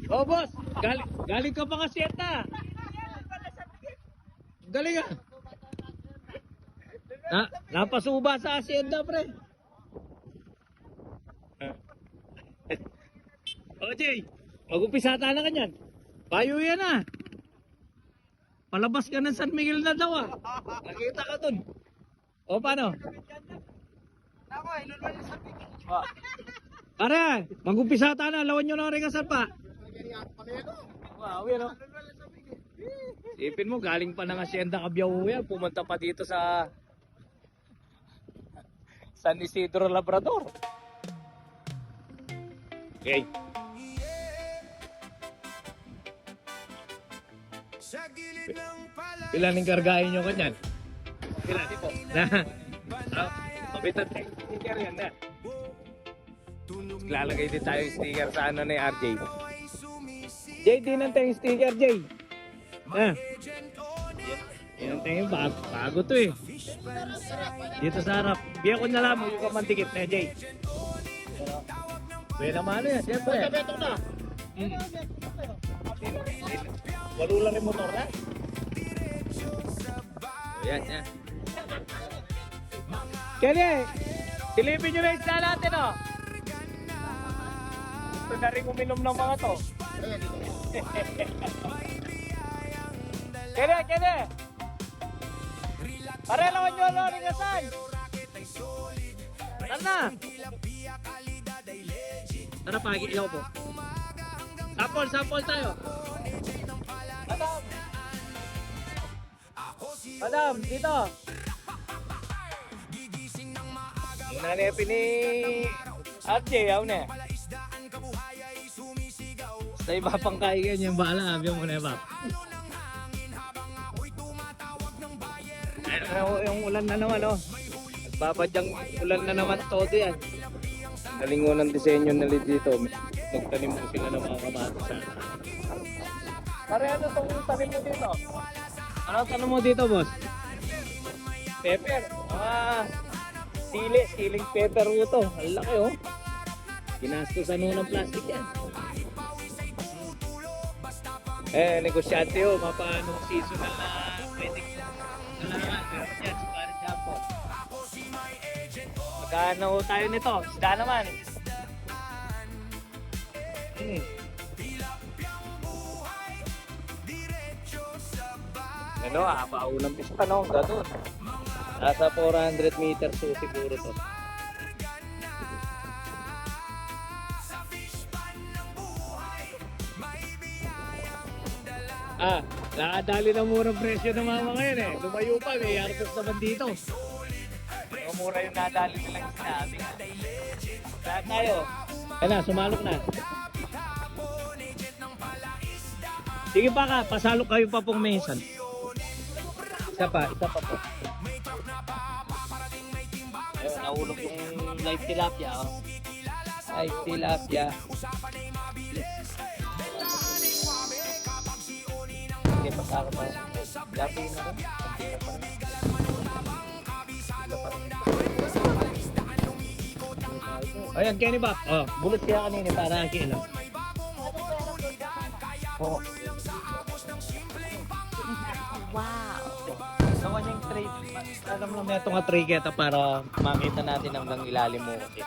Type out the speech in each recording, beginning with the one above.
Oh, boss. Galing ka pa kasi ata. Galing ah. Napasuba sa asyenda, pre. O, Jay. Mag-umpisata na ka niyan. Payo yan ah. Palabas ka ng San Miguel na daw ah. Nakita ka dun. O, paano? Ako, ilulwan yung sabi ko. Pare, mag-umpisata na. Lawan nyo na rin kasal pa. Wow, yan o. Isipin mo, galing pa ng Hacienda Cabiao yan. Pumunta pa dito sa San Isidro Labrador. Okay. Ilan yung kargahin nyo kanyan? Ilan po? Kapitan sticker yan na. Lalagay din tayo yung sticker sa ano na yung RJ. Jay, di nang tayong sticker, Jay. Yan tayong bago to eh. Dito sa harap. Biya ko na lang yung kamantikip na, Jay. Pwede naman yan, siyempre. Beto na. Walo lang yung motor na. Yan, yan. Kaya silipin nyo na isla natin, oh. Gusto na rin uminom ng mga to. Kede! Pare, lawan nyo, ano, ringasan. Tara. Tara, pagi, ilaw po. Sample tayo. Madam, dito. Muna na yung pini RJ, yaw na. Sa iba pang kaigan yung bahala, abyan mo na iba. Yung ulan na naman, oh. Babadyang ulan na naman todo yan. Galingon ng disenyo na dito. Magtanim mo sila ng mga kamatis. Pare, ano itong tanim mo dito? Ano tanim mo dito, boss? Pepper. Siling pepper mo to. Ang laki, oh. Ginastosan mo ng plastic yan. Negosyante, oh. Mapaanong seasonal na pwede. Yan, si Pare Jampo. Magkano tayo nito? Isda naman. Ano, paunang pista, no? Ganun. Nasa 400 meters so siguro to. Nakadali ng murang presyo ng mama ngayon eh. Lumayo pa, may harvest naman dito. Mura yung nadali nilang sinabi. Lahat tayo. Yan na, sumalok na. Sige pa ka, pasalok kayo pa pong mesan. Isa pa po. Ayun, nahulog yung live tilapia, oh. Live tilapia. Sige, pasalo pa. Lapi na rin. Ayan, Kenny Bap. Oh, bulot kaya kanina para kailan. Oh. Wow. Naman yung tray. Alam naman ito nga tray kita para makita natin hanggang ilalim mo kasi.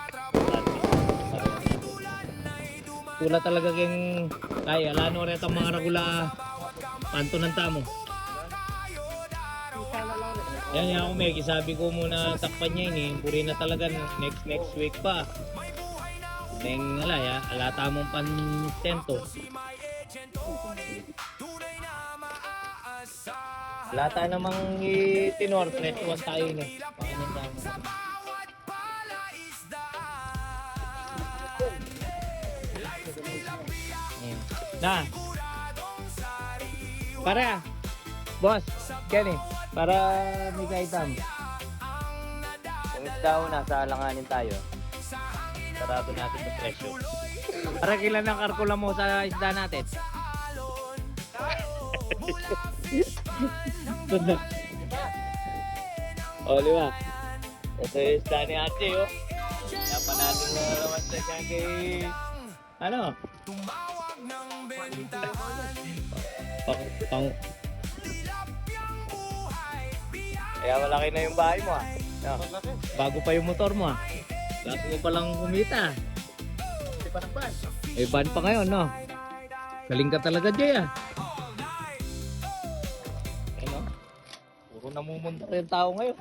Tula talaga keng kaya. Lano rin itong mga ragula panto ng tamo. Yan yung ako Meki. Sabi ko muna takpan niya yun eh. Puri na talaga next week pa. Neng alaya, alata mong pantento. Lata namang itinor, fresh tayo yun eh. Na. Para. Boss, Kenny, para may kaitan. Kung isda na, sa alanganin tayo. Sarado natin yung presyo. Para kailan ang karkula mo sa isda natin? O, di ba? Ito yung isda ni Ate, oh. Kaya pa natin na naman sa kay... Ano? Pang... Kaya malaki na yung bahay mo ah. No. Bago pa yung motor mo ah. Last mo palang kumita. Hindi pa ng ban. Eh ban pa ngayon no. Galing ka talaga Jay ah. Ano? Puro namumunta yung tao ngayon.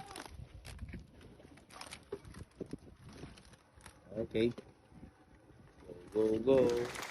Okay. Go, go, go.